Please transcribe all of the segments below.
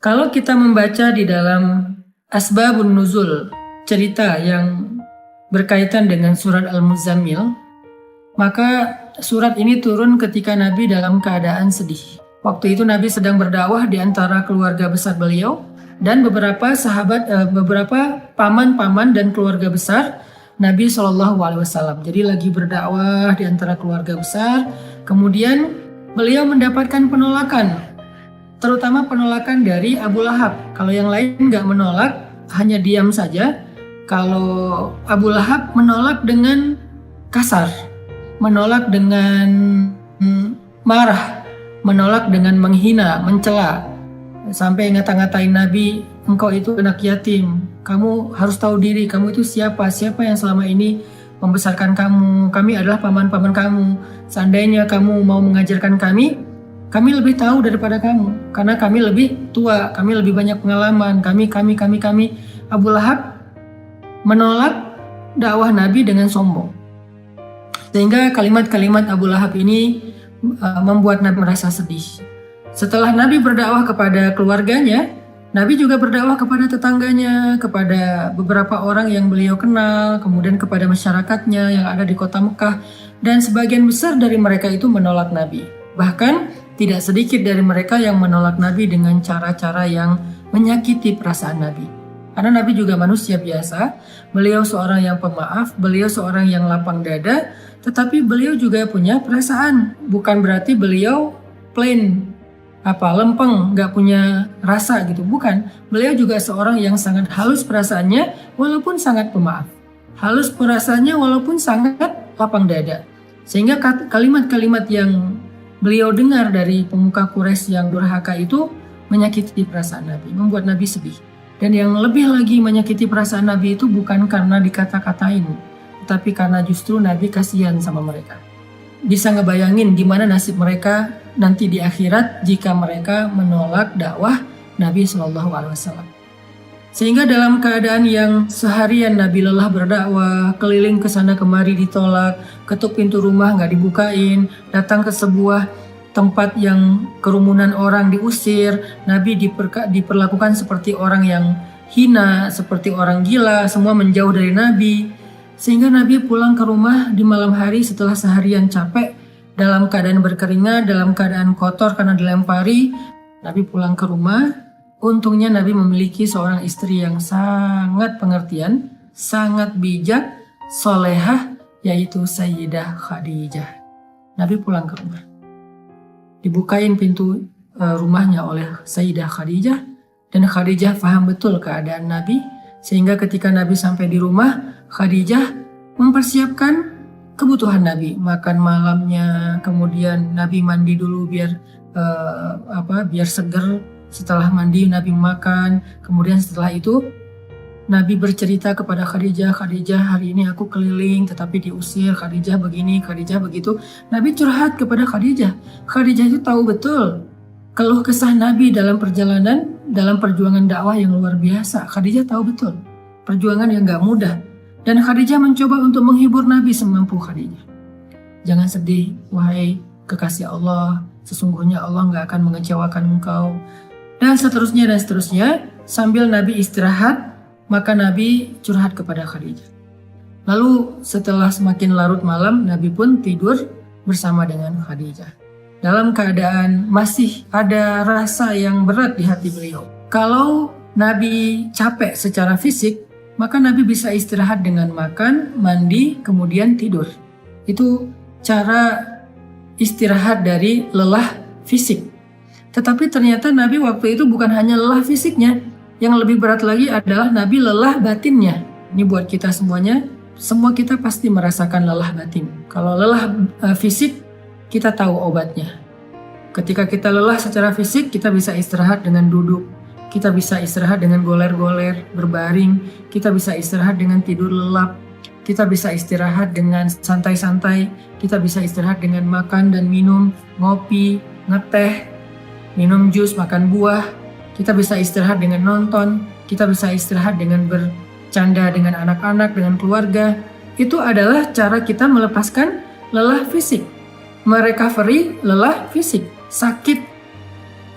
Kalau kita membaca di dalam Asbabun Nuzul, cerita yang berkaitan dengan surat Al-Muzammil, maka surat ini turun ketika Nabi dalam keadaan sedih. Waktu itu Nabi sedang berdakwah di antara keluarga besar beliau dan beberapa paman-paman dan keluarga besar Nabi SAW. Jadi lagi berdakwah di antara keluarga besar, kemudian beliau mendapatkan penolakan, terutama penolakan dari Abu Lahab. Kalau yang lain nggak menolak, hanya diam saja. Kalau Abu Lahab menolak dengan kasar, menolak dengan marah, menolak dengan menghina, mencela, sampai ngata-ngatain Nabi, engkau itu anak yatim, kamu harus tahu diri, kamu itu siapa yang selama ini membesarkan kamu, kami adalah paman-paman kamu, seandainya kamu mau mengajarkan kami lebih tahu daripada kamu, karena kami lebih tua, kami lebih banyak pengalaman, kami. Abu Lahab menolak dakwah Nabi dengan sombong. Sehingga kalimat-kalimat Abu Lahab ini membuat Nabi merasa sedih. Setelah Nabi berdakwah kepada keluarganya, Nabi juga berdakwah kepada tetangganya, kepada beberapa orang yang beliau kenal, kemudian kepada masyarakatnya yang ada di kota Mekah, dan sebagian besar dari mereka itu menolak Nabi. Bahkan tidak sedikit dari mereka yang menolak Nabi dengan cara-cara yang menyakiti perasaan Nabi. Karena Nabi juga manusia biasa, beliau seorang yang pemaaf, beliau seorang yang lapang dada, tetapi beliau juga punya perasaan. Bukan berarti beliau plain, lempeng, gak punya rasa gitu. Bukan, beliau juga seorang yang sangat halus perasaannya walaupun sangat pemaaf. Halus perasaannya walaupun sangat lapang dada. Sehingga kalimat-kalimat yang beliau dengar dari pemuka Quraisy yang durhaka itu menyakiti perasaan Nabi, membuat Nabi sedih. Dan yang lebih lagi menyakiti perasaan Nabi itu bukan karena dikata-katain, tapi karena justru Nabi kasihan sama mereka. Bisa ngebayangin gimana nasib mereka nanti di akhirat jika mereka menolak dakwah Nabi SAW. Sehingga dalam keadaan yang seharian Nabi lelah berdakwah, keliling ke sana kemari ditolak, ketuk pintu rumah nggak dibukain, datang ke sebuah tempat yang kerumunan orang diusir, Nabi diperlakukan seperti orang yang hina, seperti orang gila, semua menjauh dari Nabi. Sehingga Nabi pulang ke rumah di malam hari setelah seharian capek, dalam keadaan berkeringat, dalam keadaan kotor karena dilempari. Nabi pulang ke rumah. Untungnya Nabi memiliki seorang istri yang sangat pengertian, sangat bijak, solehah, yaitu Sayyidah Khadijah. Nabi pulang ke rumah. Dibukain pintu rumahnya oleh Sayyidah Khadijah, dan Khadijah paham betul keadaan Nabi, sehingga ketika Nabi sampai di rumah, Khadijah mempersiapkan kebutuhan Nabi, makan malamnya, kemudian Nabi mandi dulu biar seger. Setelah mandi Nabi makan, kemudian setelah itu Nabi bercerita kepada Khadijah, Khadijah hari ini aku keliling tetapi diusir, Khadijah begini, Khadijah begitu. Nabi curhat kepada Khadijah. Khadijah itu tahu betul keluh kesah Nabi dalam perjalanan, dalam perjuangan dakwah yang luar biasa. Khadijah tahu betul perjuangan yang gak mudah. Dan Khadijah mencoba untuk menghibur Nabi semampu Khadijah. Jangan sedih, wahai kekasih Allah, sesungguhnya Allah gak akan mengecewakan engkau. Dan seterusnya. Sambil Nabi istirahat, maka Nabi curhat kepada Khadijah. Lalu setelah semakin larut malam, Nabi pun tidur bersama dengan Khadijah. Dalam keadaan masih ada rasa yang berat di hati beliau. Kalau Nabi capek secara fisik, maka Nabi bisa istirahat dengan makan, mandi, kemudian tidur. Itu cara istirahat dari lelah fisik. Tetapi ternyata Nabi waktu itu bukan hanya lelah fisiknya, yang lebih berat lagi adalah Nabi lelah batinnya. Ini buat kita semuanya, semua kita pasti merasakan lelah batin. Kalau lelah fisik, kita tahu obatnya. Ketika kita lelah secara fisik, kita bisa istirahat dengan duduk, kita bisa istirahat dengan goler-goler, berbaring, kita bisa istirahat dengan tidur lelap, kita bisa istirahat dengan santai-santai, kita bisa istirahat dengan makan dan minum, ngopi, ngeteh, minum jus, makan buah. Kita bisa istirahat dengan nonton, kita bisa istirahat dengan bercanda dengan anak-anak, dengan keluarga. Itu adalah cara kita melepaskan lelah fisik, merecovery lelah fisik. Sakit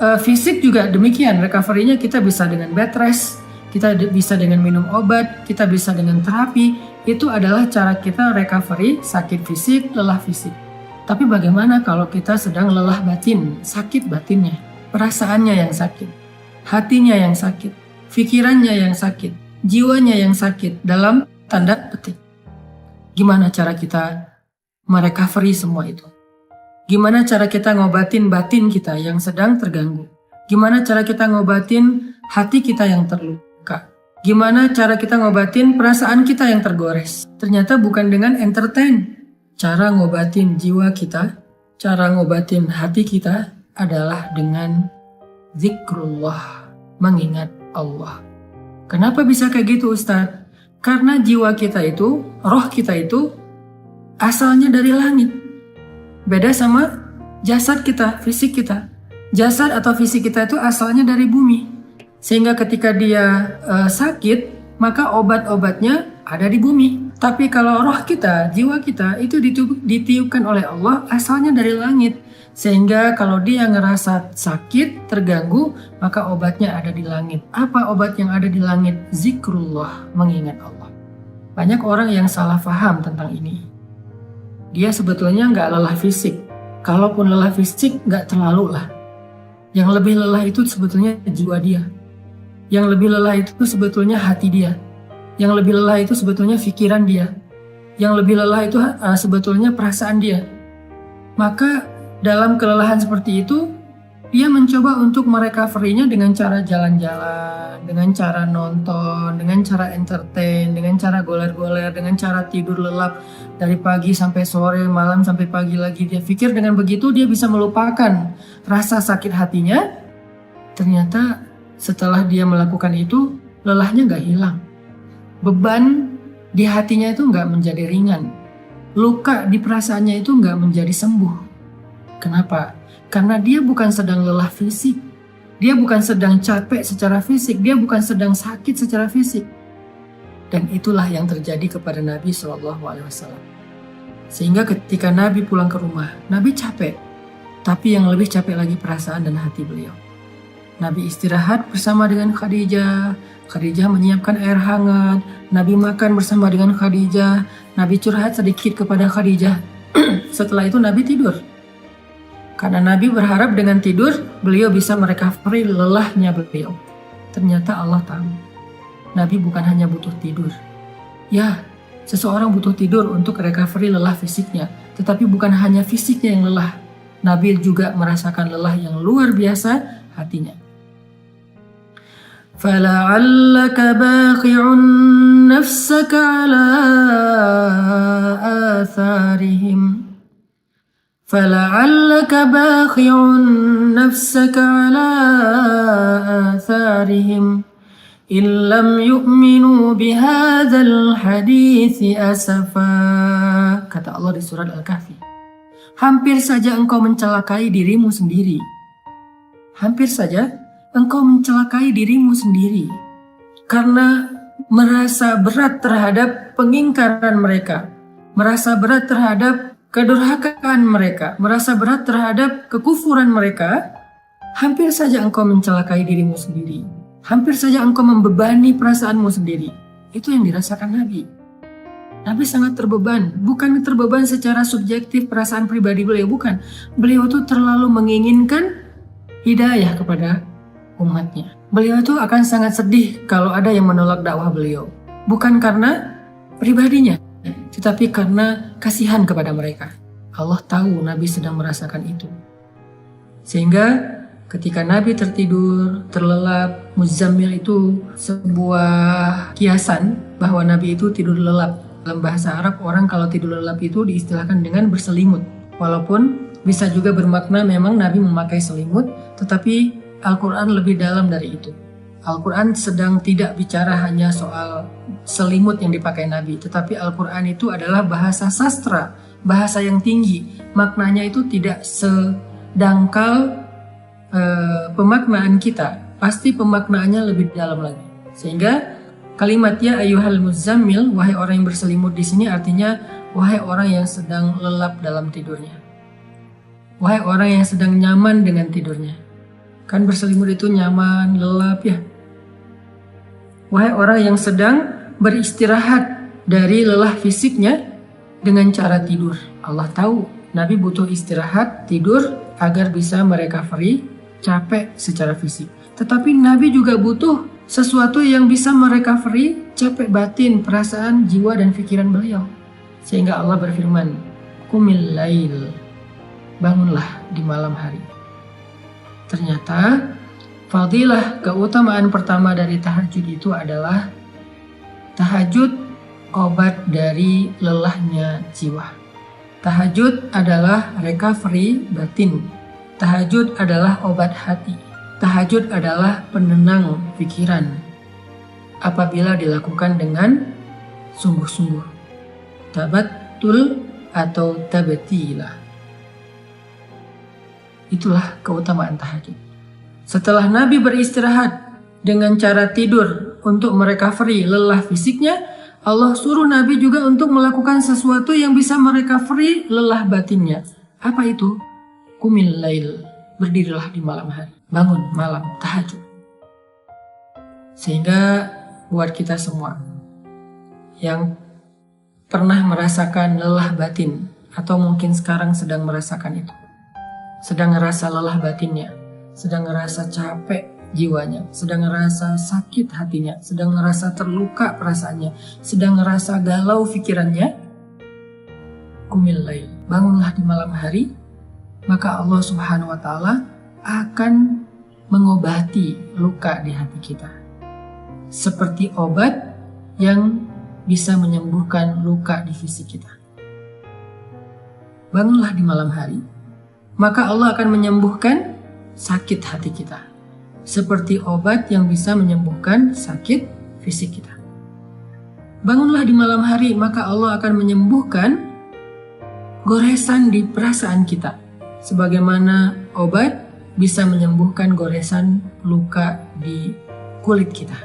Fisik juga demikian, recovery-nya kita bisa dengan bed rest, kita bisa dengan minum obat, kita bisa dengan terapi. Itu adalah cara kita recovery sakit fisik, lelah fisik. Tapi bagaimana kalau kita sedang lelah batin, sakit batinnya, perasaannya yang sakit, hatinya yang sakit, pikirannya yang sakit, jiwanya yang sakit, dalam tanda petik. Gimana cara kita merecovery semua itu? Gimana cara kita ngobatin batin kita yang sedang terganggu? Gimana cara kita ngobatin hati kita yang terluka? Gimana cara kita ngobatin perasaan kita yang tergores? Ternyata bukan dengan entertain. Cara ngobatin jiwa kita, cara ngobatin hati kita adalah dengan zikrullah, mengingat Allah. Kenapa bisa kayak gitu, Ustadz? Karena jiwa kita itu, roh kita itu asalnya dari langit. Beda sama jasad kita, fisik kita. Jasad atau fisik kita itu asalnya dari bumi. Sehingga ketika dia sakit, maka obat-obatnya ada di bumi. Tapi kalau roh kita, jiwa kita itu ditiupkan oleh Allah asalnya dari langit. Sehingga kalau dia ngerasa sakit, terganggu, maka obatnya ada di langit. Apa obat yang ada di langit? Zikrullah, mengingat Allah. Banyak orang yang salah paham tentang ini. Dia sebetulnya nggak lelah fisik. Kalaupun lelah fisik, nggak terlalu lah. Yang lebih lelah itu sebetulnya jiwa dia. Yang lebih lelah itu sebetulnya hati dia. Yang lebih lelah itu sebetulnya pikiran dia. Yang lebih lelah itu sebetulnya perasaan dia. Maka dalam kelelahan seperti itu, dia mencoba untuk merecovery-nya dengan cara jalan-jalan, dengan cara nonton, dengan cara entertain, dengan cara goler-goler, dengan cara tidur lelap dari pagi sampai sore, malam sampai pagi lagi. Dia pikir dengan begitu dia bisa melupakan rasa sakit hatinya. Ternyata setelah dia melakukan itu, lelahnya gak hilang. Beban di hatinya itu gak menjadi ringan. Luka di perasaannya itu gak menjadi sembuh. Kenapa? Karena dia bukan sedang lelah fisik, dia bukan sedang capek secara fisik, dia bukan sedang sakit secara fisik. Dan itulah yang terjadi kepada Nabi SAW. Sehingga ketika Nabi pulang ke rumah, Nabi capek, tapi yang lebih capek lagi perasaan dan hati beliau. Nabi istirahat bersama dengan Khadijah, Khadijah menyiapkan air hangat, Nabi makan bersama dengan Khadijah, Nabi curhat sedikit kepada Khadijah. Setelah itu Nabi tidur. Karena Nabi berharap dengan tidur, beliau bisa merecovery lelahnya beliau. Ternyata Allah tahu, Nabi bukan hanya butuh tidur. Ya, seseorang butuh tidur untuk recovery lelah fisiknya. Tetapi bukan hanya fisiknya yang lelah. Nabi juga merasakan lelah yang luar biasa hatinya. فَلَعَلَّكَ بَاخِعٌ نَفْسَكَ عَلَىٰ آثَارِهِمْ فَلَعَلَّكَ بَاخِعٌ نَفْسَكَ عَلَىٰ آثَارِهِمْ إِن لَّمْ يُؤْمِنُوا بِهَٰذَا الْحَدِيثِ أَسَفًا. Kata Allah di surat Al-Kahfi. Hampir saja engkau mencelakai dirimu sendiri. Hampir saja engkau mencelakai dirimu sendiri. Karena merasa berat terhadap pengingkaran mereka. Merasa berat terhadap kedurhakaan mereka, merasa berat terhadap kekufuran mereka, hampir saja engkau mencelakai dirimu sendiri. Hampir saja engkau membebani perasaanmu sendiri. Itu yang dirasakan Nabi. Nabi sangat terbeban. Bukan terbeban secara subjektif perasaan pribadi beliau, bukan. Beliau itu terlalu menginginkan hidayah kepada umatnya. Beliau itu akan sangat sedih kalau ada yang menolak dakwah beliau. Bukan karena pribadinya, tetapi karena kasihan kepada mereka. Allah tahu Nabi sedang merasakan itu. Sehingga ketika Nabi tertidur, terlelap, Muzammil itu sebuah kiasan bahwa Nabi itu tidur lelap. Dalam bahasa Arab, orang kalau tidur lelap itu diistilahkan dengan berselimut. Walaupun bisa juga bermakna memang Nabi memakai selimut, tetapi Al-Quran lebih dalam dari itu. Al-Quran sedang tidak bicara hanya soal selimut yang dipakai Nabi, tetapi Al-Quran itu adalah bahasa sastra, bahasa yang tinggi. Maknanya itu tidak sedangkal pemaknaan kita, pasti pemaknaannya lebih dalam lagi. Sehingga kalimat ya ayyuhal muzammil, wahai orang yang berselimut di sini artinya wahai orang yang sedang lelap dalam tidurnya. Wahai orang yang sedang nyaman dengan tidurnya. Kan berselimut itu nyaman, lelap ya. Wahai orang yang sedang beristirahat dari lelah fisiknya dengan cara tidur. Allah tahu Nabi butuh istirahat, tidur agar bisa merecovery capek secara fisik. Tetapi Nabi juga butuh sesuatu yang bisa merecovery capek batin, perasaan, jiwa dan pikiran beliau. Sehingga Allah berfirman, "Qumil lail." Bangunlah di malam hari. Ternyata fadilah keutamaan pertama dari tahajud itu adalah tahajud obat dari lelahnya jiwa. Tahajud adalah recovery batin. Tahajud adalah obat hati. Tahajud adalah penenang pikiran apabila dilakukan dengan sungguh-sungguh. Tabattul atau tabatilah. Itulah keutamaan tahajud. Setelah Nabi beristirahat dengan cara tidur untuk merecovery lelah fisiknya, Allah suruh Nabi juga untuk melakukan sesuatu yang bisa merecovery lelah batinnya. Apa itu? Qumil lail. Berdirilah di malam hari. Bangun malam, tahajud. Sehingga buat kita semua yang pernah merasakan lelah batin atau mungkin sekarang sedang merasakan itu, sedang ngerasa lelah batinnya, sedang ngerasa capek jiwanya, sedang ngerasa sakit hatinya, sedang ngerasa terluka perasaannya, sedang ngerasa galau pikirannya, qumil lail, bangunlah di malam hari, maka Allah Subhanahu wa Ta'ala akan mengobati luka di hati kita, seperti obat yang bisa menyembuhkan luka di fisik kita. Bangunlah di malam hari, maka Allah akan menyembuhkan sakit hati kita, seperti obat yang bisa menyembuhkan sakit fisik kita. Bangunlah di malam hari, maka Allah akan menyembuhkan goresan di perasaan kita, sebagaimana obat bisa menyembuhkan goresan luka di kulit kita.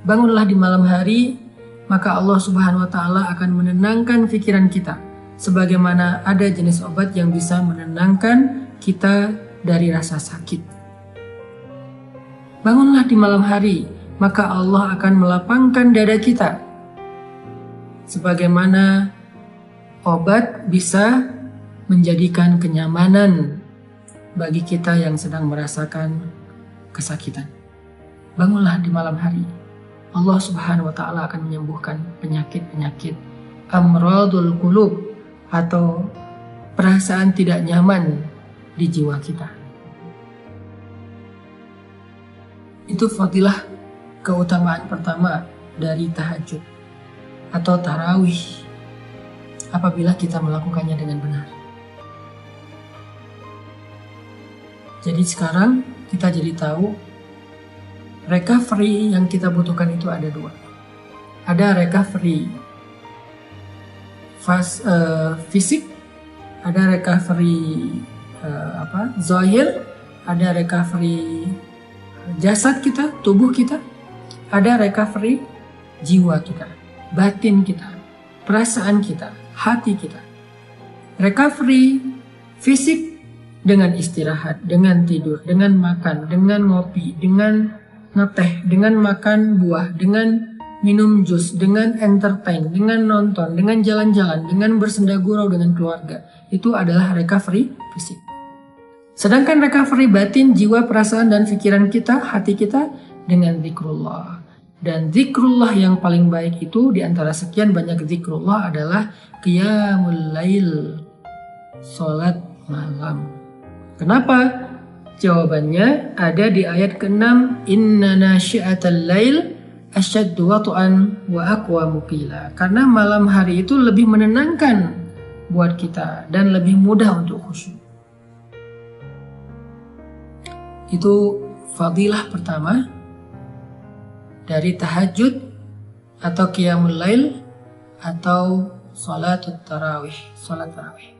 Bangunlah di malam hari, maka Allah Subhanahu wa Ta'ala akan menenangkan pikiran kita, sebagaimana ada jenis obat yang bisa menenangkan kita dari rasa sakit. Bangunlah di malam hari, maka Allah akan melapangkan dada kita, sebagaimana obat bisa menjadikan kenyamanan bagi kita yang sedang merasakan kesakitan. Bangunlah di malam hari, Allah Subhanahu wa Ta'ala akan menyembuhkan penyakit-penyakit amradul qulub atau perasaan tidak nyaman di jiwa kita. Itu fadilah keutamaan pertama dari tahajud atau tarawih apabila kita melakukannya dengan benar. Jadi sekarang kita jadi tahu recovery yang kita butuhkan itu ada dua. Ada recovery fisik, ada recovery zahir, ada recovery jasad kita, tubuh kita, ada recovery jiwa kita, batin kita, perasaan kita, hati kita. Recovery fisik dengan istirahat, dengan tidur, dengan makan, dengan ngopi, dengan ngeteh, dengan makan buah, dengan minum jus, dengan entertain, dengan nonton, dengan jalan-jalan, dengan bersenda gurau dengan keluarga. Itu adalah recovery fisik. Sedangkan recovery batin, jiwa, perasaan, dan pikiran kita, hati kita dengan zikrullah. Dan zikrullah yang paling baik itu di antara sekian banyak zikrullah adalah qiyamul lail, salat malam. Kenapa? Jawabannya ada di ayat ke-6, inna nasyi'atal lail asyaddu wat'an wa aqwamu qila. Karena malam hari itu lebih menenangkan buat kita dan lebih mudah untuk khusyuk. Itu fadilah pertama dari tahajud atau qiyamul lail atau salat tarawih.